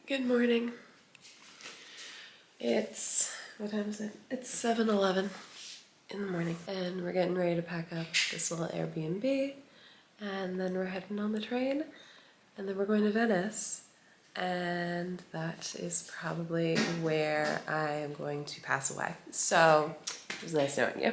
Good morning. What time is it? It's 7:11 in the morning, and we're getting ready to pack up this little Airbnb, and then we're heading on the train, and then we're going to Venice, and that is probably where I am going to pass away. So it was nice knowing you.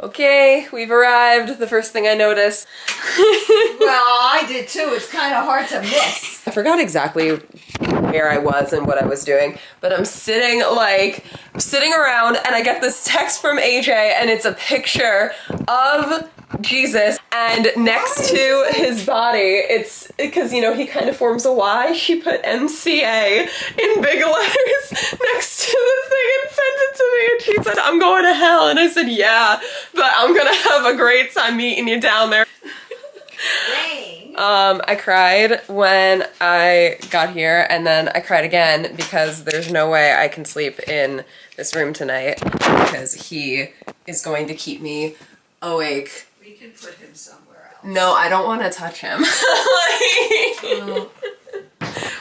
Okay, we've arrived. The first thing I noticed. Well, I did too. It's kind of hard to miss. I forgot exactly where I was and what I was doing, but I'm sitting around and I get this text from AJ and it's a picture of Jesus, and next to his body, it's because, you know, he kind of forms a Y. She put MCA in big letters next to the thing and sent it to me, and she said, "I'm going to hell," and I said, "Yeah, but I'm gonna have a great time meeting you down there." Dang. I cried when I got here, and then I cried again because there's no way I can sleep in this room tonight because he is going to keep me awake. We can put him somewhere else. No, I don't want to touch him.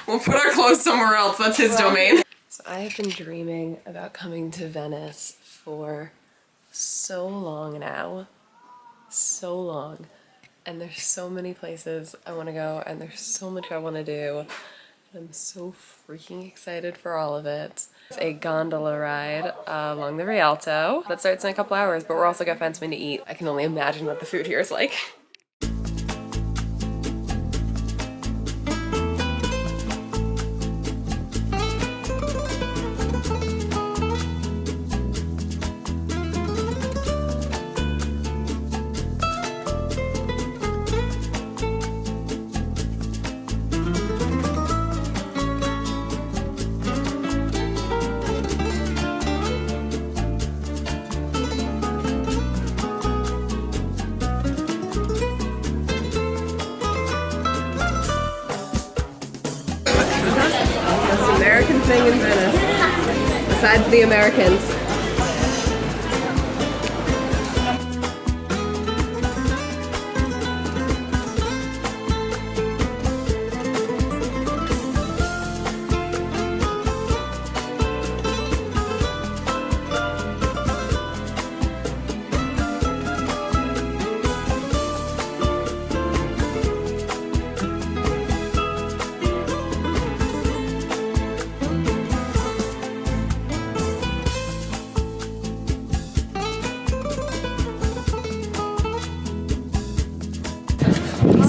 We'll put our clothes somewhere else. That's his domain. So I have been dreaming about coming to Venice for so long now. So long. And there's so many places I want to go, and there's so much I want to do. And I'm so freaking excited for all of it. It's a gondola ride along the Rialto. That starts in a couple hours, but we're also gonna find something to eat. I can only imagine what the food here is like. American thing in Venice, besides the Americans.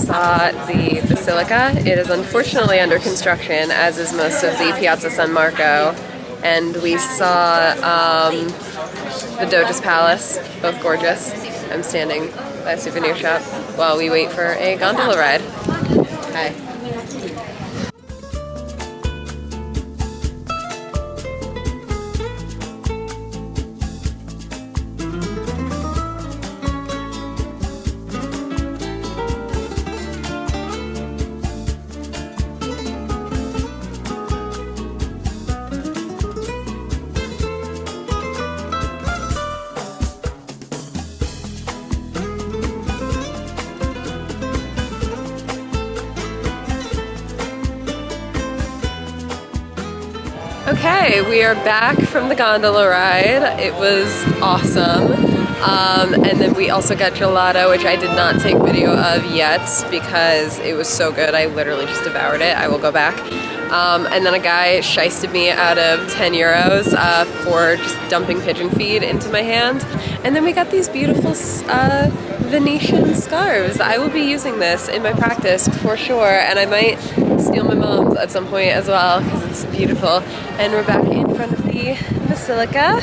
Saw the Basilica. It is unfortunately under construction, as is most of the Piazza San Marco, and we saw the Doge's Palace, both gorgeous. I'm standing by a souvenir shop while we wait for a gondola ride. Hi. Okay, we are back from the gondola ride. It was awesome. And then we also got gelato, which I did not take video of yet because it was so good. I literally just devoured it. I will go back. And then a guy shysted me out of 10 euros for just dumping pigeon feed into my hand. And then we got these beautiful Venetian scarves. I will be using this in my practice for sure, and I might steal my mom's at some point as well because it's beautiful. And we're back in front of the Basilica.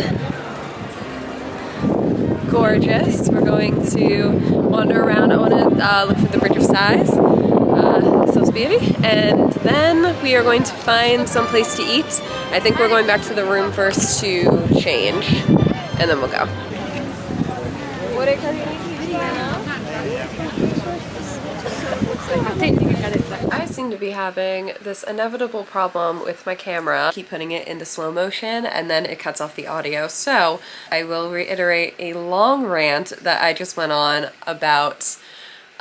Gorgeous. We're going to wander around. I want to look for the Bridge of Sighs. So speedy. And then we are going to find some place to eat. I think we're going back to the room first to change, and then we'll go. I seem to be having this inevitable problem with my camera. I keep putting it into slow motion and then it cuts off the audio. So I will reiterate a long rant that I just went on about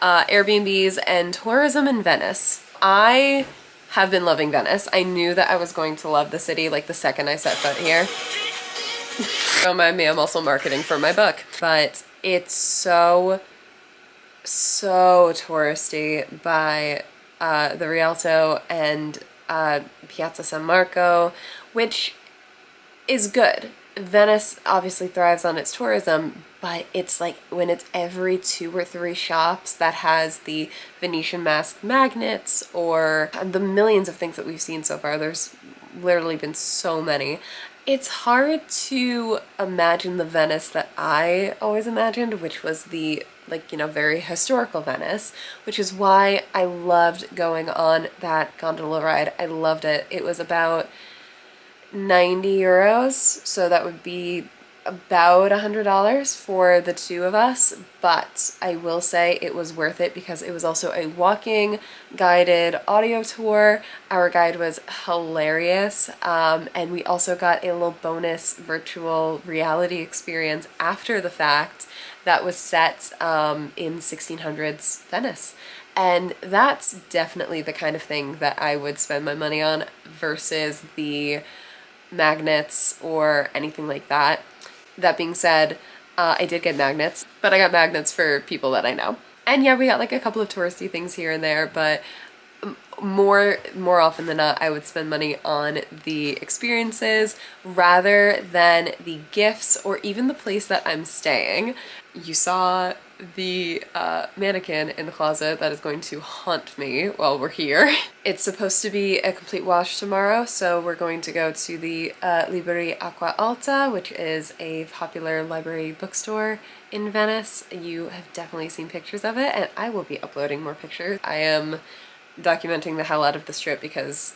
Airbnbs and tourism in Venice. I have been loving Venice. I knew that I was going to love the city like the second I set foot here. Don't mind me, I'm also marketing for my book. But it's so touristy by the Rialto and Piazza San Marco, which is good. Venice obviously thrives on its tourism, but it's like when it's every 2 or 3 shops that has the Venetian masked magnets or the millions of things that we've seen so far. There's literally been so many. It's hard to imagine the Venice that I always imagined, which was the, like, you know, very historical Venice, which is why I loved going on that gondola ride. I loved it. It was about 90 euros, so that would be about $100 for the 2 of us, but I will say it was worth it because it was also a walking guided audio tour. Our guide was hilarious, and we also got a little bonus virtual reality experience after the fact that was set in 1600s Venice. And that's definitely the kind of thing that I would spend my money on versus the magnets or anything like that. That being said, I did get magnets, but I got magnets for people that I know. And yeah, we got like a couple of touristy things here and there, but more often than not, I would spend money on the experiences rather than the gifts or even the place that I'm staying. You saw the mannequin in the closet that is going to haunt me while we're here. It's supposed to be a complete wash tomorrow, so we're going to go to the Libreria Acqua Alta, which is a popular library bookstore in Venice. You have definitely seen pictures of it, and I will be uploading more pictures. I am documenting the hell out of this trip because,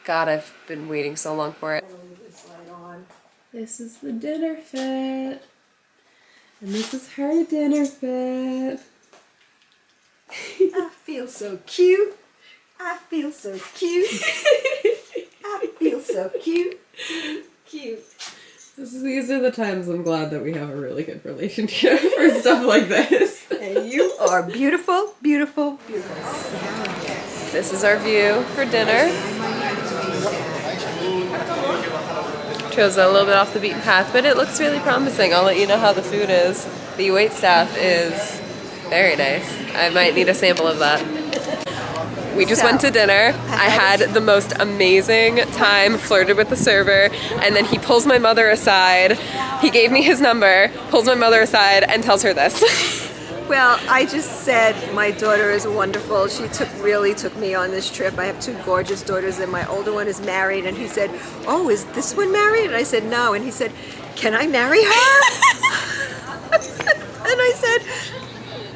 God, I've been waiting so long for it. This is the dinner fit. And this is her dinner fit. I feel so cute. I feel so cute. I feel so cute. Cute. These are the times I'm glad that we have a really good relationship for stuff like this. And you are beautiful, beautiful, beautiful. This is our view for dinner. Chose a little bit off the beaten path, but it looks really promising. I'll let you know how the food is. The waitstaff is very nice. I might need a sample of that. We just went to dinner. I had the most amazing time, flirted with the server, and then he pulls my mother aside. He gave me his number, pulls my mother aside, and tells her this. Well, I just said my daughter is wonderful. She really took me on this trip. I have 2 gorgeous daughters, and my older one is married. And he said, "Oh, is this one married?" And I said, "No." And he said, "Can I marry her?" And I said,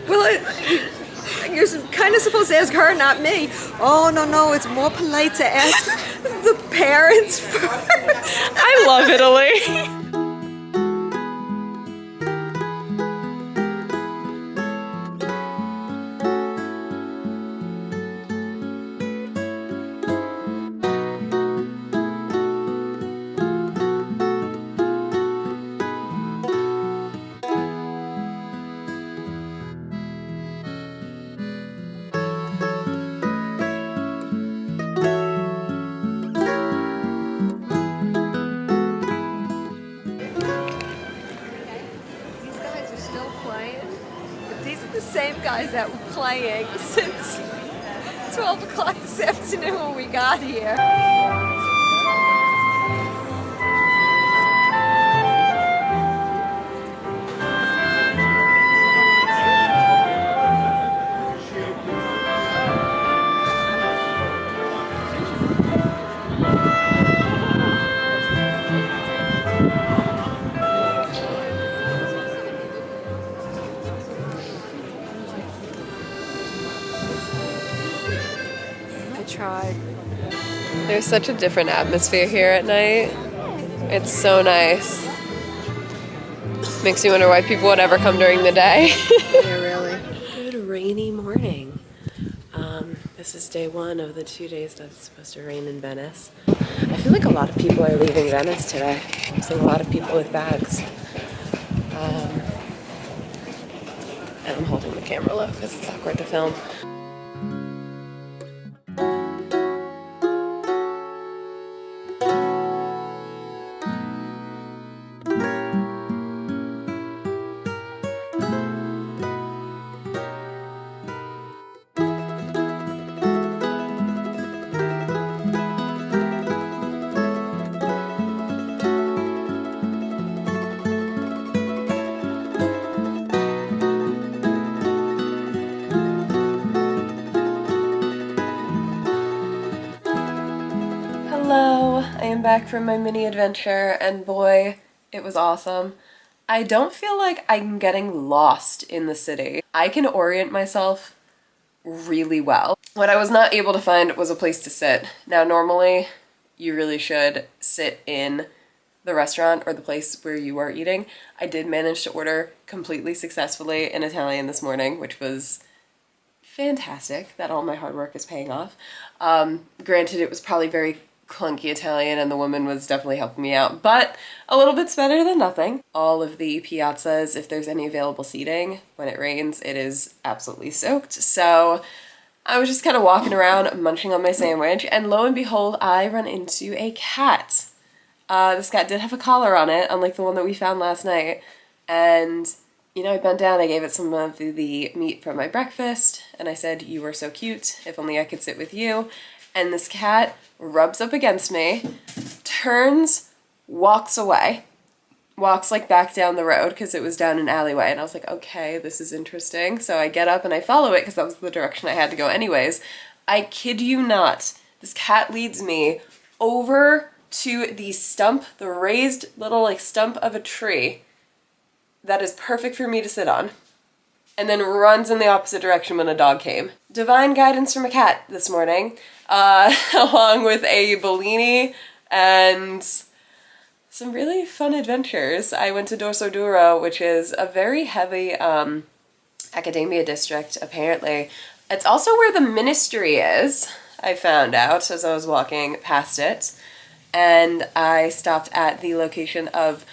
"Well, you're kind of supposed to ask her, not me." "Oh, no, it's more polite to ask the parents first." I love Italy. The same guys that were playing since 12 o'clock this afternoon when we got here. tried. There's such a different atmosphere here at night. It's so nice. Makes you wonder why people would ever come during the day. Yeah, really. Good rainy morning. This is day one of the 2 days that it's supposed to rain in Venice. I feel like a lot of people are leaving Venice today. I'm seeing a lot of people with bags. And I'm holding the camera low because it's awkward to film. Hello, I am back from my mini adventure, and boy, it was awesome. I don't feel like I'm getting lost in the city. I can orient myself really well. What I was not able to find was a place to sit. Now, normally, you really should sit in the restaurant or the place where you are eating. I did manage to order completely successfully in Italian this morning, which was fantastic that all my hard work is paying off. Granted, it was probably very clunky Italian and the woman was definitely helping me out, but a little bit's better than nothing. All of the piazzas, if there's any available seating, when it rains, it is absolutely soaked. So I was just kind of walking around munching on my sandwich, and lo and behold, I run into a cat. This cat did have a collar on it, unlike the one that we found last night, and you know, I bent down, I gave it some of the meat from my breakfast, and I said, "You are so cute, if only I could sit with you." And this cat rubs up against me, turns, walks away, walks like back down the road because it was down an alleyway, and I was like, okay, this is interesting. So I get up and I follow it because that was the direction I had to go anyways. I kid you not, this cat leads me over to the stump, the raised little like stump of a tree that is perfect for me to sit on, and then runs in the opposite direction when a dog came. Divine guidance from a cat this morning, along with a Bellini and some really fun adventures. I went to Dorso Duro, which is a very heavy academia district, apparently. It's also where the ministry is, I found out as I was walking past it. And I stopped at the location of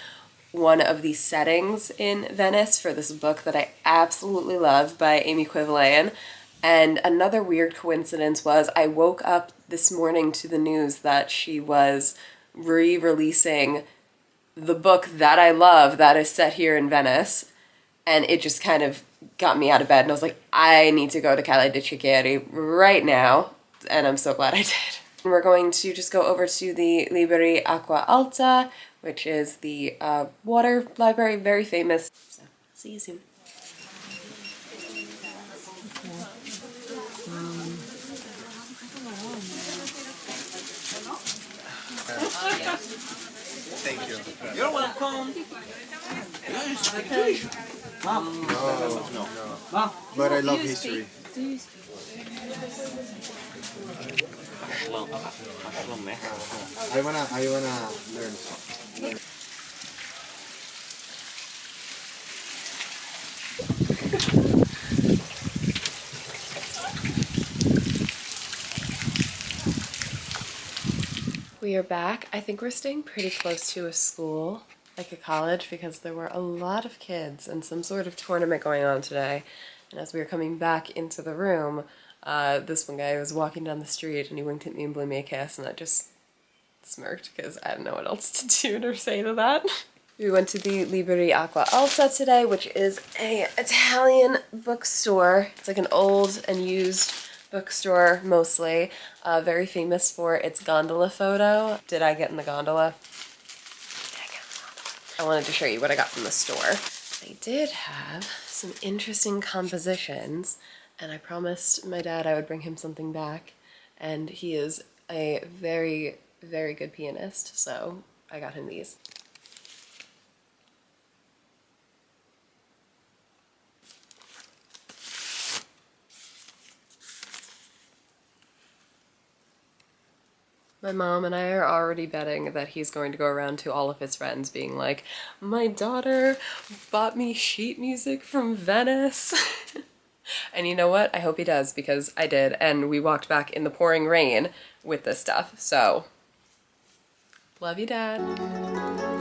one of the settings in Venice for this book that I absolutely love by Amy Quivelain. And another weird coincidence was I woke up this morning to the news that she was re-releasing the book that I love that is set here in Venice. And it just kind of got me out of bed, and I was like, I need to go to Calle de Cicchieri right now. And I'm so glad I did. We're going to just go over to the Libri Acqua Alta, which is the water library, very famous. So, see you soon. Thank you. You're welcome. No. But I love history. I wanna learn. We are back. I think we're staying pretty close to a school, like a college, because there were a lot of kids and some sort of tournament going on today. And as we were coming back into the room, this one guy was walking down the street and he winked at me and blew me a kiss, and I just smirked because I didn't know what else to do or say to that. We went to the Libri Acqua Alta today, which is an Italian bookstore. It's like an old and used bookstore mostly, very famous for its gondola photo. Did I get in the gondola? I wanted to show you what I got from the store. They did have some interesting compositions, and I promised my dad I would bring him something back, and he is a very, very good pianist, so I got him these. My mom and I are already betting that he's going to go around to all of his friends being like, my daughter bought me sheet music from Venice. And you know what? I hope he does, because I did, and we walked back in the pouring rain with this stuff, so love you, Dad.